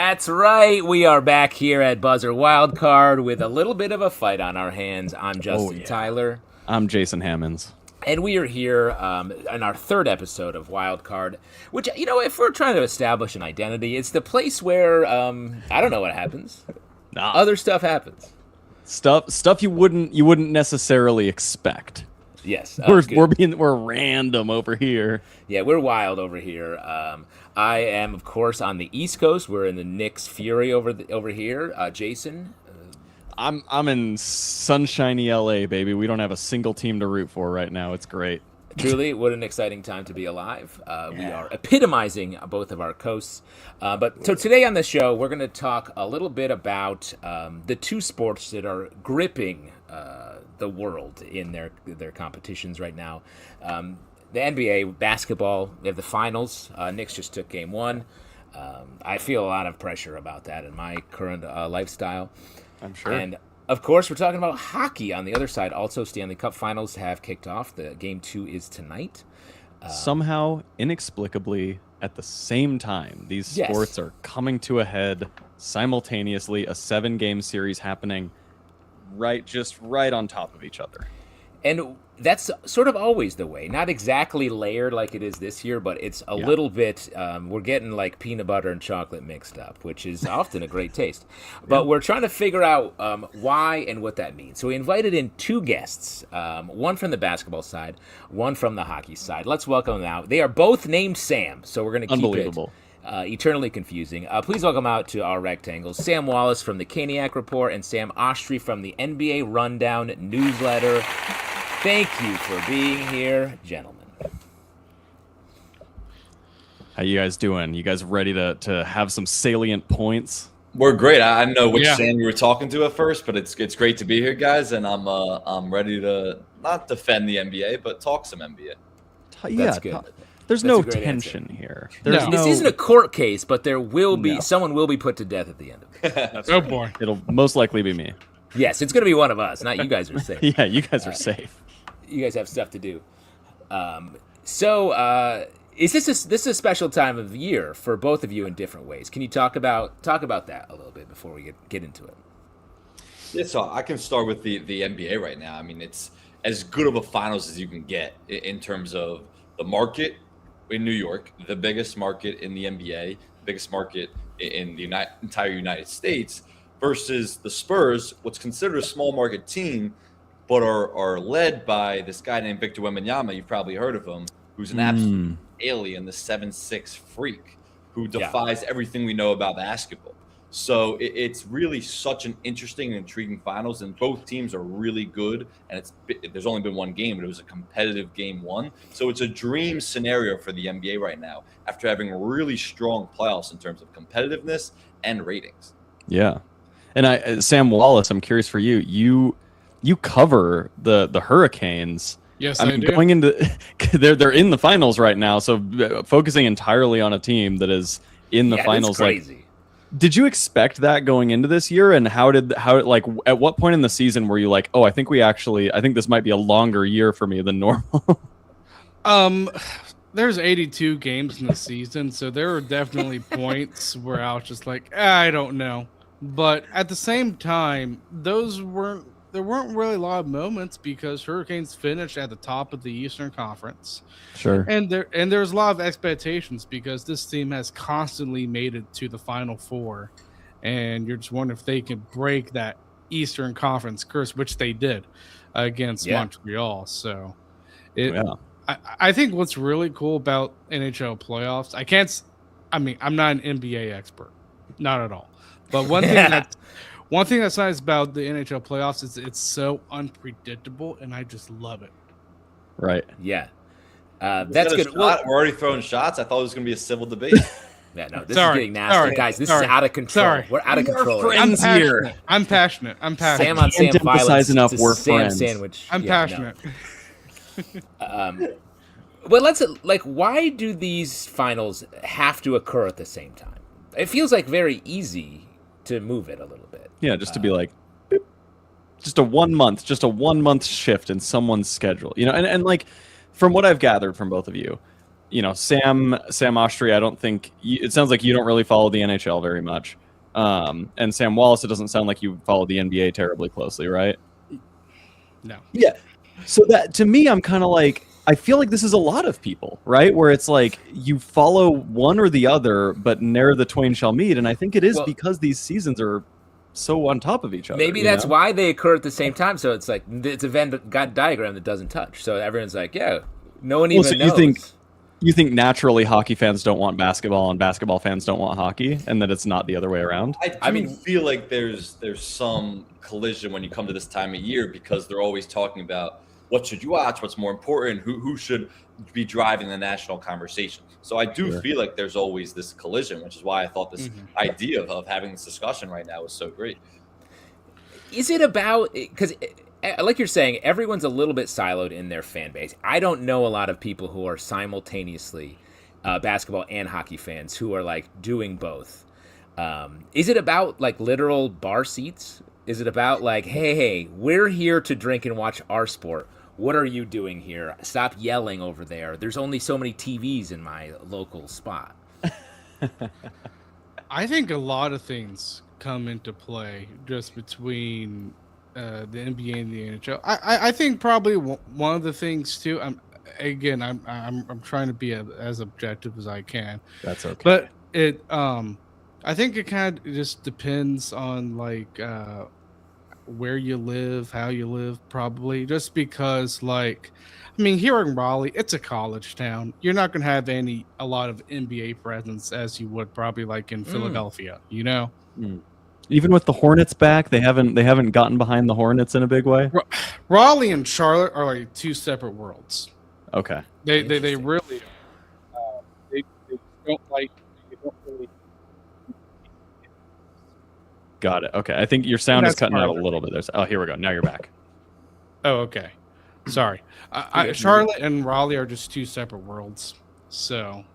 That's right. We are back here at BZZR Wildcard with a little bit of a fight on our hands. I'm Justin Tyler. I'm Jason Hammonds. And we are here in our third episode of Wildcard, which, you know, if we're trying to establish an identity, it's the place where, I don't know what happens. Other stuff happens. Stuff you wouldn't necessarily expect. Yes. We're random over here. Yeah, we're wild over here. I am, of course, on the East Coast. We're in the Knicks Fury over here. Jason? I'm in sunshiny LA, baby. We don't have a single team to root for right now. It's great. Truly, what an exciting time to be alive. We are epitomizing both of our coasts. So today on the show, we're going to talk a little bit about the two sports that are gripping the world in their competitions right now. The NBA basketball, we have the finals. Knicks just took game one. I feel a lot of pressure about that in my current lifestyle. I'm sure. And, of course, we're talking about hockey on the other side. Also, Stanley Cup finals have kicked off. The game 2 is tonight. Somehow, inexplicably, at the same time, these sports are coming to a head simultaneously. A 7-game series happening right on top of each other. And that's sort of always the way. Not exactly layered like it is this year, but it's a little bit, we're getting like peanut butter and chocolate mixed up, which is often a great taste. But we're trying to figure out why and what that means. So we invited in two guests, one from the basketball side, one from the hockey side. Let's welcome them out. They are both named Sam, so we're going to keep it eternally confusing. Please welcome out to our rectangles, Sam Wallace from the Caniac Report and Sam Oshtry from the NBA Rundown newsletter. Thank you for being here, gentlemen. How you guys doing? You guys ready to have some salient points? We're great. I don't know which Sam you were talking to at first, but it's great to be here, guys, and I'm ready to not defend the NBA, but talk some NBA. That's good. There's no tension here. This isn't a court case, but there will be someone will be put to death at the end of it. Oh boy, it'll most likely be me. Yes, it's going to be one of us. Not you guys are safe. Yeah, you guys are safe. You guys have stuff to do. Is this a special time of year for both of you in different ways? Can you talk about that a little bit before we get into it? Yeah, so I can start with the NBA right now. I mean, it's as good of a finals as you can get in terms of the market in New York, the biggest market in the NBA, biggest market in the entire United States, versus the Spurs, what's considered a small market team, but are led by this guy named Victor Wembanyama. You've probably heard of him, who's an absolute alien, the 7'6" freak who defies everything we know about basketball. So it's really such an interesting and intriguing finals, and both teams are really good. And there's only been one game, but it was a competitive game one. So it's a dream scenario for the NBA right now after having really strong playoffs in terms of competitiveness and ratings. Yeah. And Sam Wallace, I'm curious for you. You cover the Hurricanes. Yes, I mean, do. Going into they're in the finals right now, so focusing entirely on a team that is in the finals. That's crazy. Did you expect that going into this year? And how at what point in the season were you like, oh, I think this might be a longer year for me than normal? There's 82 games in the season, so there were definitely points where I was just like, I don't know. But at the same time, there weren't really a lot of moments because Hurricanes finished at the top of the Eastern Conference. Sure. And there's a lot of expectations because this team has constantly made it to the Final Four. And you're just wondering if they can break that Eastern Conference curse, which they did against Montreal. So I think what's really cool about NHL playoffs, I'm not an NBA expert, not at all. But one thing that's nice about the NHL playoffs is it's so unpredictable, and I just love it. Right. Yeah. That's good. We're already throwing shots. I thought it was going to be a civil debate. Yeah, no, this is getting nasty. Guys, this is out of control. We're out of control. Friends here. I'm passionate. Sam on Sam violence. Enough we're Sam friends. sandwich. I'm passionate. But why do these finals have to occur at the same time? It feels like very easy to move it a little bit. Yeah, just to be like, boop, just a 1 month shift in someone's schedule, and like from what I've gathered from both of you, Sam Oshtry, I don't think it sounds like you don't really follow the NHL very much. And Sam Wallace, it doesn't sound like you follow the NBA terribly closely, right? No. Yeah. So that to me, I'm kind of like, I feel like this is a lot of people, right? Where it's like you follow one or the other, but ne'er the twain shall meet. And I think it is because these seasons are so on top of each other. Maybe that's why they occur at the same time. So it's like it's a Venn diagram that doesn't touch. So everyone's like, yeah, no one even knows. You think naturally hockey fans don't want basketball and basketball fans don't want hockey, and that it's not the other way around? I mean, feel like there's some collision when you come to this time of year because they're always talking about what should you watch, what's more important, who should be driving the national conversation. So I do feel like there's always this collision, which is why I thought this idea of having this discussion right now was so great. Is it about, because like you're saying, everyone's a little bit siloed in their fan base. I don't know a lot of people who are simultaneously basketball and hockey fans who are like doing both. Is it about like literal bar seats? Is it about like, hey, we're here to drink and watch our sport. What are you doing here? Stop yelling over there. There's only so many TVs in my local spot. I think a lot of things come into play just between the NBA and the NHL. I think probably one of the things too. I'm trying to be as objective as I can. That's okay. But I think it kind of just depends on like where you live, how you live, probably. Just because, like, I mean, here in Raleigh, it's a college town. You're not going to have a lot of NBA presence as you would probably like in Philadelphia. Even with the Hornets back, they haven't gotten behind the Hornets in a big way. Raleigh and Charlotte are like two separate worlds. Okay. They really they don't like. They don't really. Got it. Okay. I think your sound is cutting out a little bit there. Oh, here we go. Now you're back. Oh, okay. Sorry. Charlotte and Raleigh are just two separate worlds. So,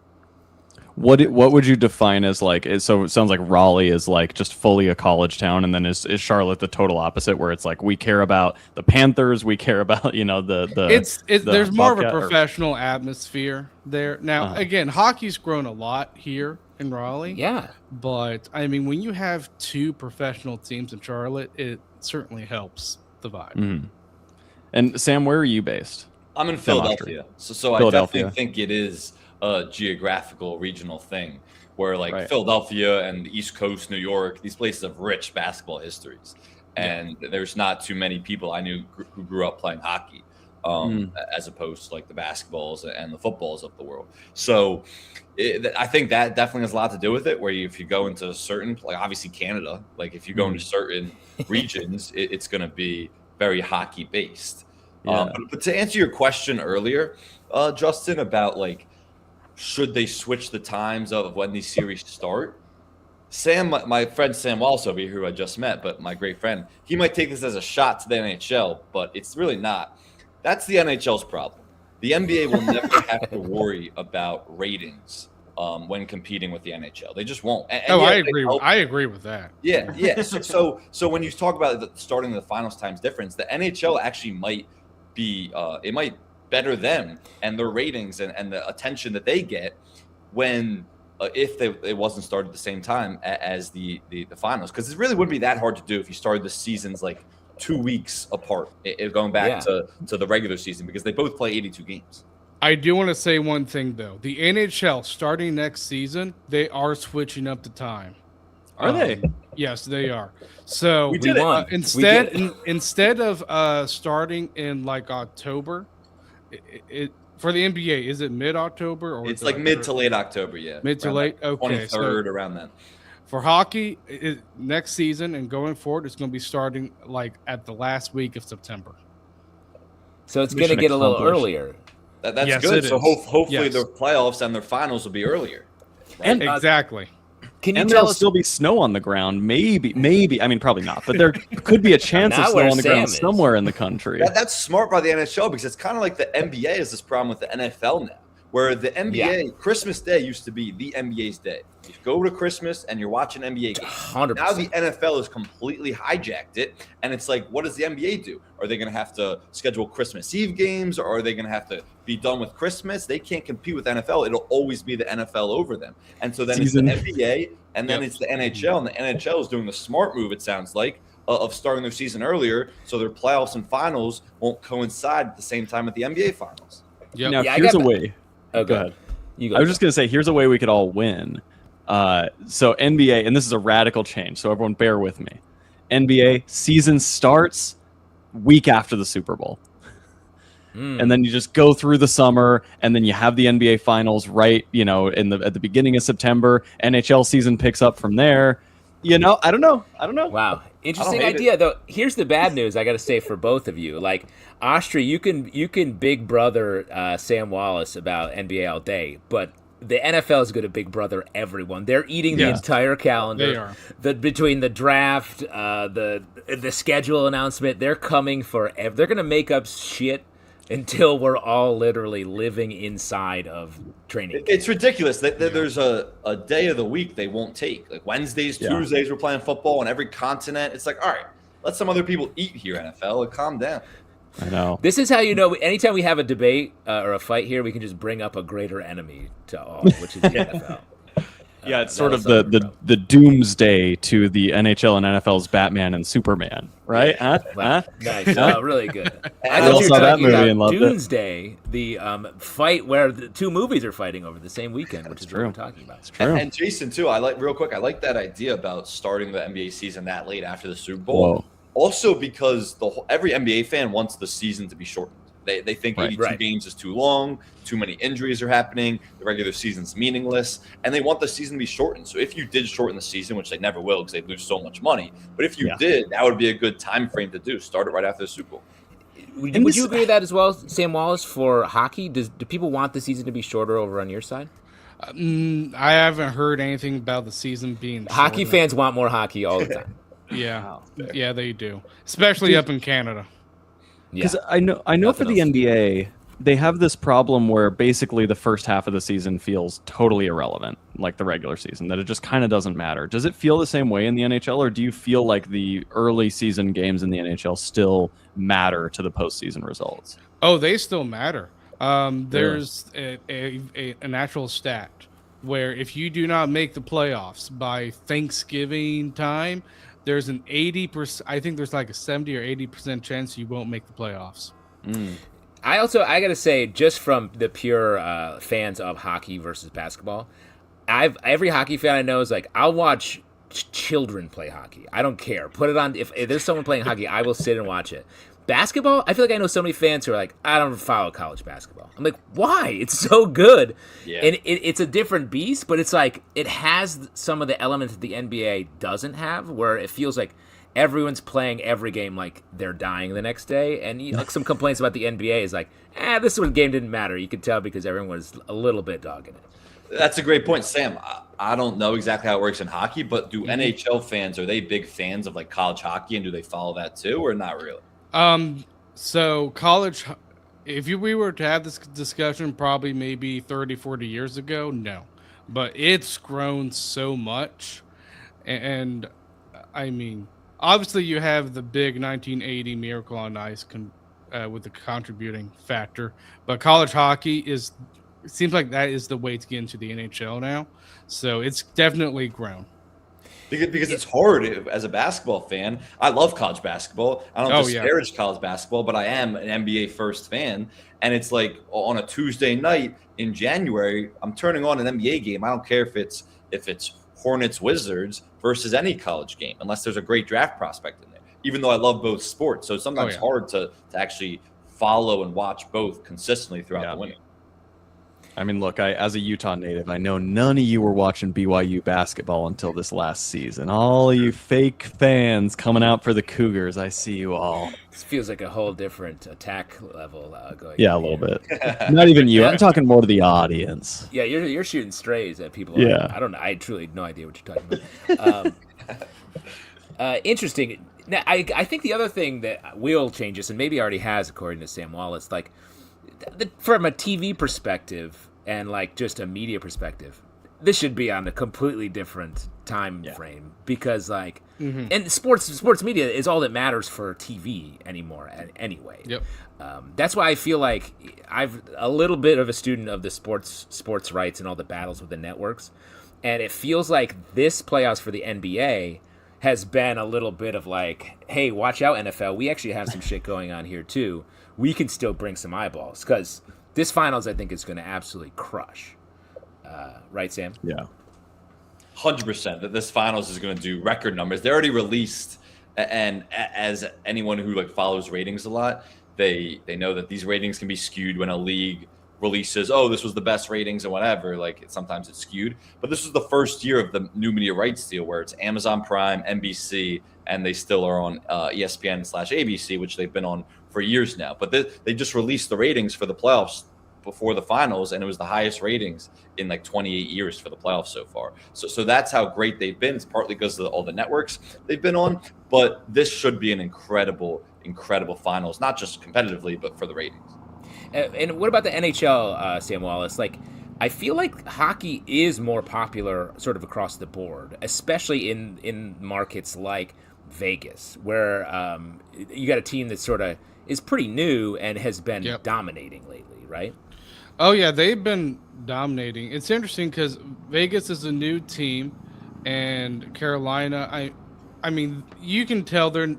what would you define as like? So it sounds like Raleigh is like just fully a college town, and then is Charlotte the total opposite, where it's like we care about the Panthers, we care about there's more of a professional atmosphere there. Now, again, hockey's grown a lot here in Raleigh. Yeah. But I mean, when you have two professional teams in Charlotte, it certainly helps the vibe. Mm-hmm. And Sam, where are you based? I'm in Philadelphia. So I definitely think it is a geographical regional thing where like Philadelphia and the East Coast, New York, these places have rich basketball histories. And there's not too many people I knew who grew up playing hockey. As opposed to like the basketballs and the footballs of the world. So I think that definitely has a lot to do with it, where if you go into certain, like obviously Canada, like if you go into certain regions, it's going to be very hockey based. But to answer your question earlier, Justin, about like, should they switch the times of when these series start? Sam, my friend Sam Wallace over here, who I just met, but my great friend, he might take this as a shot to the NHL, but it's really not. That's the NHL's problem. The NBA will never have to worry about ratings when competing with the NHL. They just won't. I agree. I agree with that. Yeah. So when you talk about starting the finals times difference, the NHL actually might be it might better them and their ratings and the attention that they get when if it wasn't started at the same time as the finals, because it really wouldn't be that hard to do if you started the seasons like 2 weeks apart, going back to the regular season, because they both play 82 games. I do want to say one thing though. The NHL starting next season, they are switching up the time. Are they? Yes, they are. So we did instead of starting in like October, for the NBA, is it mid-October or it's like mid to late October? Yeah, mid to late. Okay, 23rd, around then. For hockey, next season and going forward, it's going to be starting like at the last week of September. So it's going to get a little earlier. That's good. So hopefully their playoffs and their finals will be earlier. Right? And exactly. Can you and tell there'll us? still be snow on the ground. Maybe. I mean, probably not. But there could be a chance of snow on the ground somewhere in the country. That's smart by the NHL, because it's kind of like the NBA has this problem with the NFL now, Where the NBA, Christmas Day used to be the NBA's day. You go to Christmas and you're watching NBA games. 100%. Now the NFL has completely hijacked it. And it's like, what does the NBA do? Are they going to have to schedule Christmas Eve games, or are they going to have to be done with Christmas? They can't compete with NFL. It'll always be the NFL over them. And so then it's the NBA, and then it's the NHL. And the NHL is doing the smart move, it sounds like, of starting their season earlier so their playoffs and finals won't coincide at the same time at the NBA finals. Yep. Now, here's a way. Oh, go ahead. I was just going to say, here's a way we could all win. So NBA, and this is a radical change, so everyone bear with me. NBA season starts week after the Super Bowl. And then you just go through the summer, and then you have the NBA finals right, at the beginning of September. NHL season picks up from there. I don't know. Wow. Interesting idea, though. Here's the bad news I got to say for both of you. Like, Oshtry, you can big brother Sam Wallace about NBA all day, but the NFL is going to big brother everyone. They're eating the entire calendar. They are. Between the draft, the schedule announcement, they're coming forever. They're going to make up shit until we're all literally living inside of training. It's ridiculous. There's a day of the week they won't take. Like Wednesdays, Tuesdays, we're playing football on every continent. It's like, all right, let some other people eat here, NFL. Like, calm down. I know. This is how you know. Anytime we have a debate or a fight here, we can just bring up a greater enemy to all, which is the NFL. Yeah, it's sort of the doomsday to the NHL and NFL's Batman and Superman, right? Wow. Nice. Really good. I thought you were talking about Doomsday, the fight where the two movies are fighting over the same weekend, which is what we're talking about. And Jason, too, I like that idea about starting the NBA season that late after the Super Bowl. Whoa. Also because every NBA fan wants the season to be shortened. They think 82 games is too long, too many injuries are happening, the regular season's meaningless, and they want the season to be shortened. So if you did shorten the season, which they never will because they lose so much money, but if you did, that would be a good time frame to do. Start it right after the Super Bowl. Would you agree with that as well, Sam Wallace, for hockey? Do people want the season to be shorter over on your side? I haven't heard anything about the season being shorter. Hockey fans want more hockey all the time. Yeah, they do, especially up in Canada. Because I know for the NBA, they have this problem where basically the first half of the season feels totally irrelevant, like the regular season, that it just kind of doesn't matter. Does it feel the same way in the NHL, or do you feel like the early season games in the NHL still matter to the postseason results? Oh, they still matter. There's an actual stat where if you do not make the playoffs by Thanksgiving time, there's an 80%. I think there's like a 70 or 80% chance you won't make the playoffs. I got to say, just from the pure fans of hockey versus basketball, every hockey fan I know is like, I'll watch children play hockey. I don't care. Put it on. If there's someone playing hockey, I will sit and watch it. Basketball, I feel like I know so many fans who are like, I don't follow college basketball. I'm like, why? It's so good. Yeah. And it's a different beast, but it's like it has some of the elements that the NBA doesn't have, where it feels like everyone's playing every game like they're dying the next day. And like some complaints about the NBA is like, this one game didn't matter. You could tell because everyone was a little bit dogging it. That's a great point, Sam. I don't know exactly how it works in hockey, but do NHL fans, are they big fans of like college hockey, and do they follow that too, or not really? So college, if we were to have this discussion probably maybe 30, 40 years ago, no. But it's grown so much. And I mean, obviously you have the big 1980 Miracle on Ice with the contributing factor. But college hockey it seems like that is the way to get into the NHL now. So it's definitely grown. Because it's hard as a basketball fan. I love college basketball. I don't disparage college basketball, but I am an NBA first fan. And it's like on a Tuesday night in January, I'm turning on an NBA game. I don't care if it's Hornets Wizards versus any college game, unless there's a great draft prospect in there. Even though I love both sports, so it's sometimes hard to actually follow and watch both consistently throughout the winter. I mean, look, as a Utah native, I know none of you were watching BYU basketball until this last season. All you fake fans coming out for the Cougars, I see you all. This feels like a whole different attack level going. Yeah, a little bit. Not even you. I'm talking more to the audience. Yeah, you're shooting strays at people. Yeah. I don't know. I truly have no idea what you're talking about. Interesting. Now, I think the other thing that will change this, and maybe already has, according to Sam Wallace, like from a TV perspective, and like just a media perspective, this should be on a completely different time frame because like, and sports media is all that matters for TV anymore anyway. Yep. That's why I feel like I've a little bit of a student of the sports rights and all the battles with the networks, and it feels like this playoffs for the NBA has been a little bit of like, hey, watch out, NFL. We actually have some shit going on here too. We can still bring some eyeballs because this finals, I think, is going to absolutely crush. Right, Sam? Yeah. 100% that this finals is going to do record numbers. They already released, and as anyone who like follows ratings a lot, they know that these ratings can be skewed when a league releases, oh, this was the best ratings and whatever. Like sometimes it's skewed, but this was the first year of the new media rights deal where it's Amazon Prime, NBC, and they still are on ESPN/ABC, which they've been on for years now. But they just released the ratings for the playoffs before the finals, and it was the highest ratings in like 28 years for the playoffs so far. So that's how great they've been. It's partly because of all the networks they've been on, but this should be an incredible finals, not just competitively, but for the ratings. And what about the NHL, Sam Wallace? Like, I feel like hockey is more popular sort of across the board, especially in markets like Vegas, where you got a team that sort of is pretty new and has been dominating lately, right? Oh, yeah, they've been dominating. It's interesting because Vegas is a new team, and Carolina, I mean, you can tell they're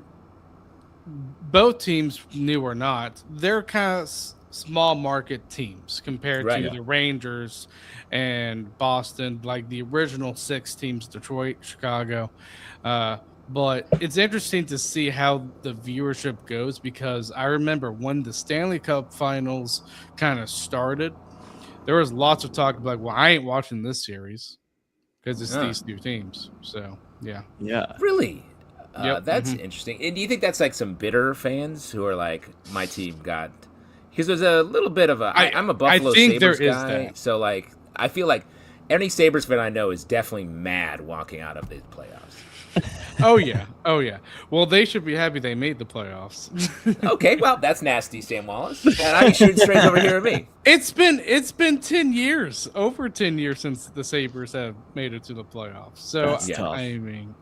both teams, new or not, they're kind of small market teams compared to the Rangers and Boston, like the original 6 teams, Detroit, Chicago. But it's interesting to see how the viewership goes because I remember when the Stanley Cup finals kind of started, there was lots of talk like, well, I ain't watching this series because it's these new teams. So, yeah. Yeah. Really? That's interesting. And do you think that's like some bitter fans who are like, my team got... Because there's a little bit of a... I'm a Buffalo Sabres guy, so like I feel like any Sabres fan I know is definitely mad walking out of the playoffs. Oh yeah. Well, they should be happy they made the playoffs. Okay, well, that's nasty, Sam Wallace. And I be shooting straight over here at me. It's been 10 years, over 10 years since the Sabres have made it to the playoffs. So That's tough. I mean,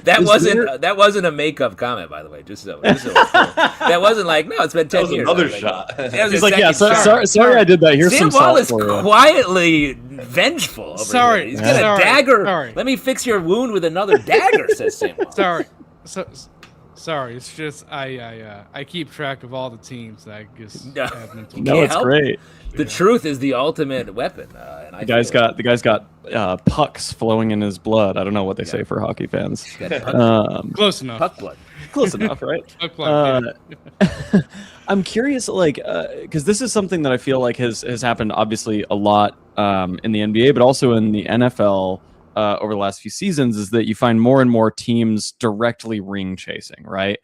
that wasn't a makeup comment, by the way. Just so that wasn't like, no, it's been 10 years. Another like, shot. He's like, yeah, sorry I did that. Here's Sam some Wallace salt for you. quietly vengeful. Over Sorry, here. He's got a dagger. Sorry. Let me fix your wound with another dagger, says Sam Wallace. Sorry. It's just I keep track of all the teams that I just have mental. No, it's great. The truth is the ultimate weapon. And The guy's got pucks flowing in his blood. I don't know what they say for hockey fans. Close enough. Puck blood. Close enough, right? Puck blood, I'm curious, like, because this is something that I feel like has happened obviously a lot in the NBA, but also in the NFL over the last few seasons, is that you find more and more teams directly ring chasing, right?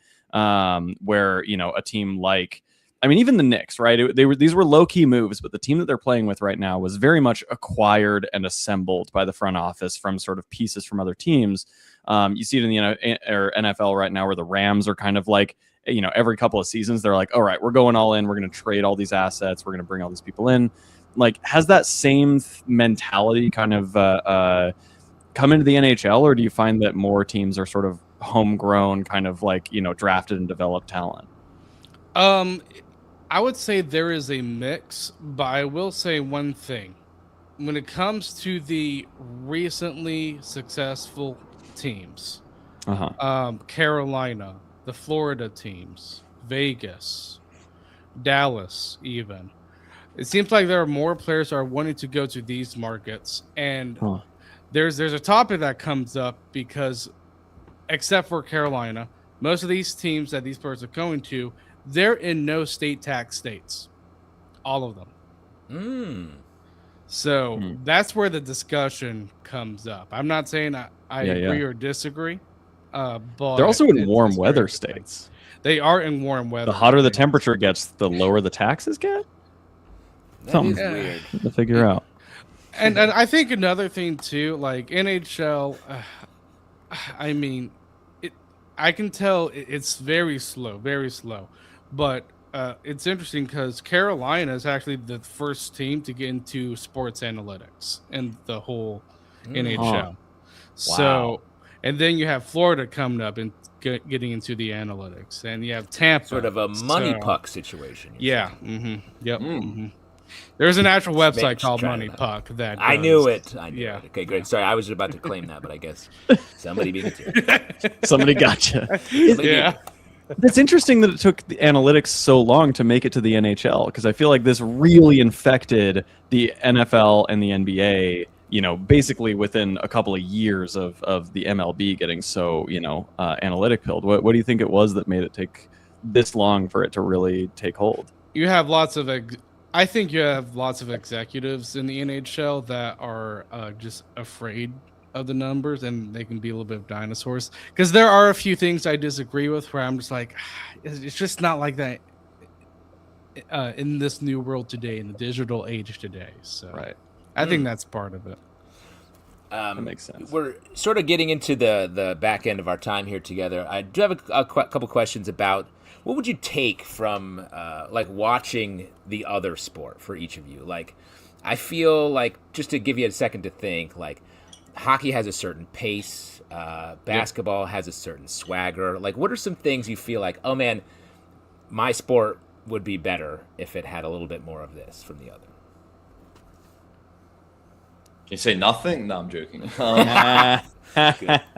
Where, you know, a team like, I mean, even the Knicks, right? These were low key moves, but the team that they're playing with right now was very much acquired and assembled by the front office from sort of pieces from other teams. You see it in the NFL right now, where the Rams are kind of like, you know, every couple of seasons they're like, all right, we're going all in. We're going to trade all these assets. We're going to bring all these people in. Like, has that same mentality kind of come into the NHL, or do you find that more teams are sort of homegrown, kind of like, you know, drafted and developed talent? I would say there is a mix, but I will say one thing. When it comes to the recently successful teams, Carolina, the Florida teams, Vegas, Dallas even, it seems like there are more players that are wanting to go to these markets. And there's a topic that comes up because, except for Carolina, most of these teams that these players are going to, they're in no state tax states, all of them. So that's where the discussion comes up. I'm not saying I agree or disagree, but they're also in warm weather states. They are in warm weather. The hotter the temperature gets, the lower the taxes get. Something weird to figure out. And I think another thing too, like NHL, I mean, I can tell it's very slow, but it's interesting because Carolina is actually the first team to get into sports analytics in the whole NHL. So, and then you have Florida coming up and getting into the analytics, and you have Tampa. Sort of a money puck situation. Yeah. Yep. There's an actual website called Money Puck that I knew it. Okay, great. Sorry, I was about to claim that, but I guess somebody beat it to you. Somebody got you. Yeah. It's interesting that it took the analytics so long to make it to the NHL, because I feel like this really infected the NFL and the NBA, basically within a couple of years of the MLB getting so, analytic pilled. What do you think it was that made it take this long for it to really take hold? You have I think you have lots of executives in the NHL that are just afraid of the numbers, and they can be a little bit of dinosaurs, because there are a few things I disagree with where I'm just like, it's just not like that in this new world today, in the digital age today. So I think that's part of it. That makes sense. We're sort of getting into the back end of our time here together. I do have a couple questions about what would you take from watching the other sport for each of you. Like, I feel like, just to give you a second to think, like, hockey has a certain pace, basketball has a certain swagger. Like, what are some things you feel like, oh man, my sport would be better if it had a little bit more of this from the other? Can you say nothing? No, I'm joking.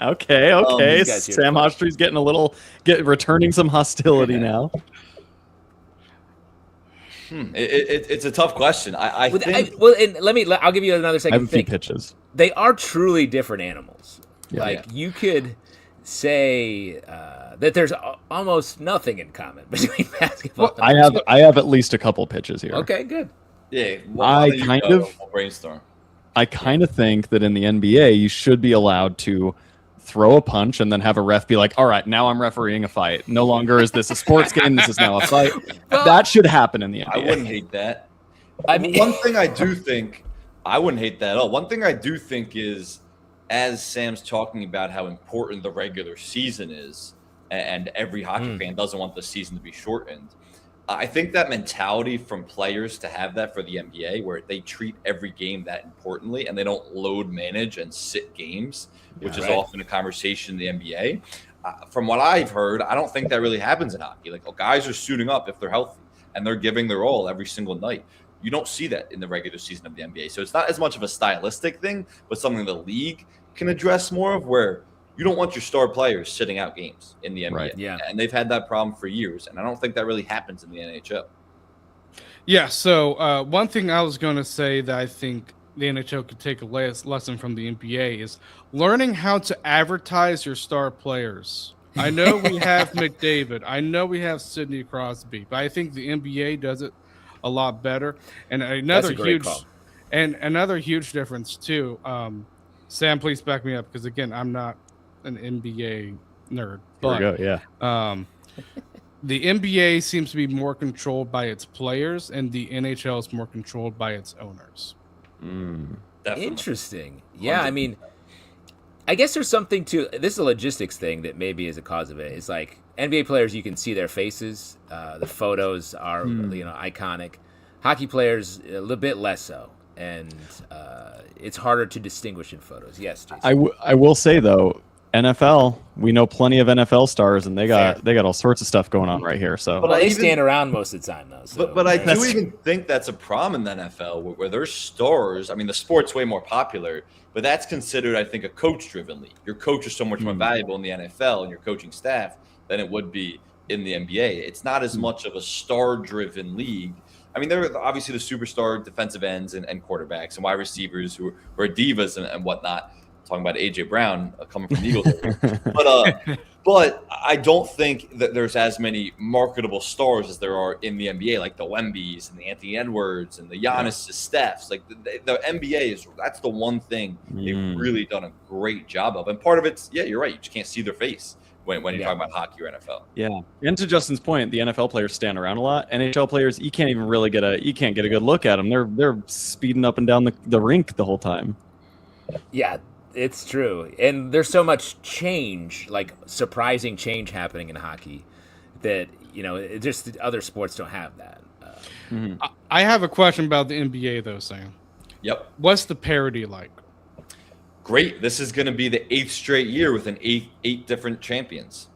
Okay. Sam Oshtry's getting returning some hostility now. It's a tough question. I think. I'll give you another second. I have a few pitches. They are truly different animals. Yeah. You could say that there's almost nothing in common between basketball. Well, I have at least a couple pitches here. Okay, good. Yeah, we'll brainstorm. I kind of think that in the NBA, you should be allowed to throw a punch and then have a ref be like, all right, now I'm refereeing a fight. No longer is this a sports game. This is now a fight. That should happen in the NBA. I wouldn't hate that. One thing I do think, I wouldn't hate that at all. One thing I do think is, as Sam's talking about how important the regular season is, and every hockey fan doesn't want the season to be shortened, I think that mentality from players to have that for the NBA, where they treat every game that importantly and they don't load manage and sit games, which is often a conversation in the NBA. From what I've heard, I don't think that really happens in hockey. Like, guys are suiting up if they're healthy and they're giving their all every single night. You don't see that in the regular season of the NBA. So it's not as much of a stylistic thing, but something the league can address more of, where you don't want your star players sitting out games in the NBA. Right. Yeah. And they've had that problem for years. And I don't think that really happens in the NHL. Yeah. So one thing I was going to say that I think the NHL could take a lesson from the NBA is learning how to advertise your star players. I know we have McDavid. I know we have Sidney Crosby, but I think the NBA does it a lot better. And another huge difference too. Sam, please back me up, because again, I'm not an NBA nerd. But Here we go. Yeah. The NBA seems to be more controlled by its players, and the NHL is more controlled by its owners. Interesting. Yeah, I mean, I guess there's something to this. Is a logistics thing that maybe is a cause of it. It's like NBA players, you can see their faces. The photos are iconic. Hockey players, a little bit less so, and it's harder to distinguish in photos. Yes, Jason. I will say though, NFL, we know plenty of NFL stars, and they got all sorts of stuff going on right here. So, but they stand around most of the time, though. So, but I do even think that's a problem in the NFL where there's stars. I mean, the sport's way more popular, but that's considered, I think, a coach-driven league. Your coach is so much more valuable in the NFL and your coaching staff than it would be in the NBA. It's not as much of a star-driven league. I mean, there are obviously the superstar defensive ends and quarterbacks and wide receivers who are divas and whatnot. Talking about AJ Brown coming from the Eagles, but I don't think that there's as many marketable stars as there are in the NBA, like the Wembys and the Anthony Edwards and the Giannis Stephs. Like the NBA that's the one thing they've really done a great job of, and part of it's you're right, you just can't see their face when you're talking about hockey or NFL. Yeah, and to Justin's point, the NFL players stand around a lot. NHL players, you can't even really get a good look at them. They're speeding up and down the rink the whole time. Yeah. It's true. And there's so much change, like surprising change happening in hockey, that just other sports don't have that. I have a question about the NBA though, Sam. Yep. What's the parity like? Great. This is going to be the 8th straight year with eight different champions.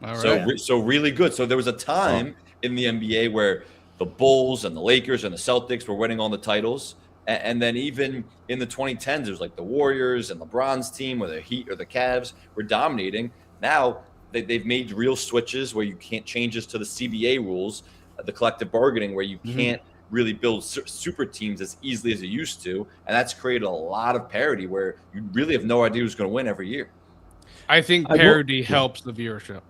All right. So really good. So there was a time in the NBA where the Bulls and the Lakers and the Celtics were winning all the titles. And then even in the 2010s, there's like the Warriors and LeBron's team or the Heat or the Cavs were dominating. Now they've made real switches where you can't changes to the CBA rules, the collective bargaining, where you can't really build super teams as easily as you used to. And that's created a lot of parity where you really have no idea who's going to win every year. I think parity helps the viewership.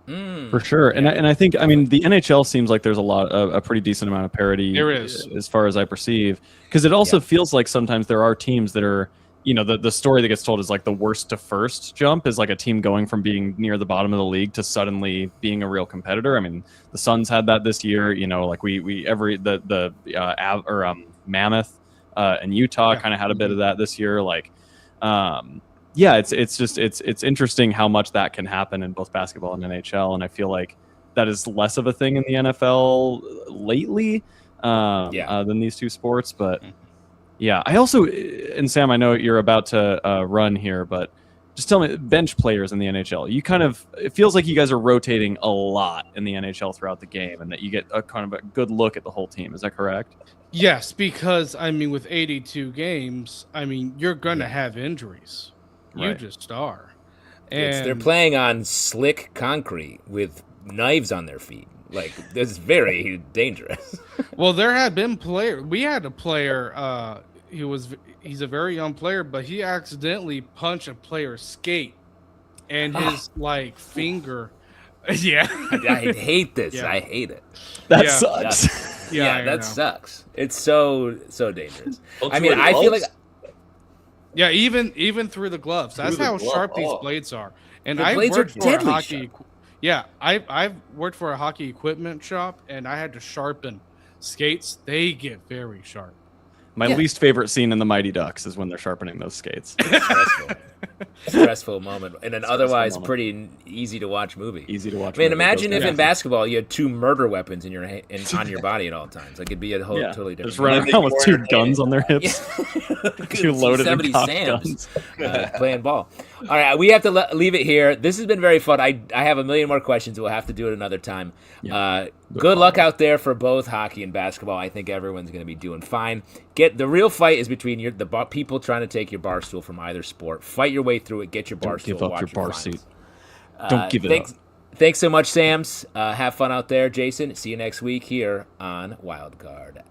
For sure. And I think, I mean, the NHL seems like there's a pretty decent amount of parity. There is. As far as I perceive. Because it also feels like sometimes there are teams that are, the story that gets told is like the worst to first jump is like a team going from being near the bottom of the league to suddenly being a real competitor. I mean, the Suns had that this year, like Mammoth and Utah kind of had a bit of that this year. Like, it's interesting how much that can happen in both basketball and NHL. And I feel like that is less of a thing in the NFL lately than these two sports. But yeah, I also, and Sam, I know you're about to run here, but just tell me, bench players in the NHL, it feels like you guys are rotating a lot in the NHL throughout the game and that you get a kind of a good look at the whole team. Is that correct? Yes, because, with 82 games, you're going to have injuries. You just are. And they're playing on slick concrete with knives on their feet. Like, this is very dangerous. Well, there have been players. We had a player. He's a very young player, but he accidentally punched a player's skate, and his finger. Yeah, I hate this. Yeah. I hate it. That sucks. That sucks. It's so dangerous. I feel like. Yeah, even through the gloves. That's how sharp these blades are. And I worked for a hockey. Yeah, I've worked for a hockey equipment shop, and I had to sharpen skates. They get very sharp. My least favorite scene in the Mighty Ducks is when they're sharpening those skates. Stressful moment in an otherwise pretty easy to watch movie. Easy to watch. Imagine if in basketball you had two murder weapons in your on your body at all times. Like it'd be a whole totally different. Just running around with two guns on their hips. Two loaded and cocked guns. Playing ball. All right, we have to leave it here. This has been very fun. I have a million more questions. We'll have to do it another time. Yeah. Good luck out there for both hockey and basketball. I think everyone's going to be doing fine. The real fight is between the people trying to take your bar stool from either sport. Fight your way through it. Get your bar stool. Don't give up your bar seat. Don't give it up. Thanks so much, Sams. Have fun out there, Jason. See you next week here on Wildcard.